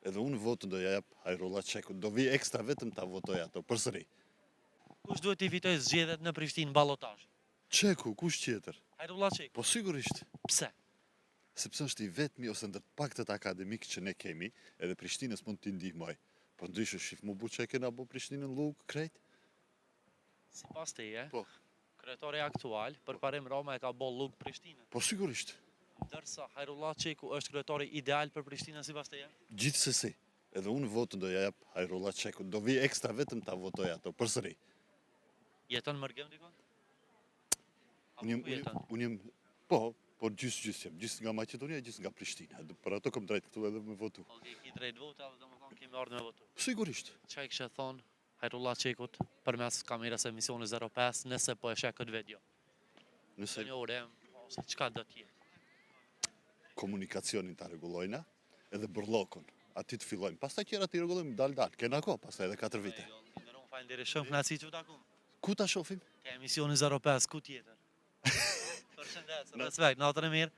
Edhe unë votën do ja jap Hajrullah Çekut, do vi ekstra vetëm ta votoj ato përsëri. Kush duhet t'i fitoj zgjedhjet në Prishtinë ballotazh? Çeku, kush tjetër? Hajrullah Çeku. Po sigurisht, Pse? sepse është i vetmi ose ndër paktët akademik që ne kemi, edhe Prishtinës mund t'i ndihmoj. Po ndryshe shif mu bu Çekin apo Prishtinën lug krejt? Sipas teje, Po. kryetari aktual përparim Rama e ka boll lug Prishtinën. Po sigurisht, Ndërsa Hajrullah Çeku është kryetari ideal për Prishtinën sipas teje? gjithsesi. Edhe unë votën do ja jap Hajrullah Çekut, do vi ekstra vetëm ta votoj ato përsëri. Jeton Mërgëm dikon? Apo Unë ku jeton? jem, po gjys jam, gjys nga Maqedonia, gjys nga Prishtina. Për ato kam drejt këtu edhe me votu. Okej, ki drejt vota, domethënë kemi ardhur me votu. Sigurisht. Çfarë kishe thonë Hajrullah Çekut përmes kamerës e emisionit 05 nëse po e sheh këtë video? Nëse Një urem ose çka do të jetë? komunikacionin ta rregullojna edhe bërllokun. Aty të fillojmë. Pastaj qerat i rregullojmë dal. Kena kohë, pastaj edhe 4 vite. Nderon falenderoj shumë kënaqësi që u takon. Ku ta shohim? Ka emisioni 05 ku tjetër? Përshëndet, respekt, natën e mirë.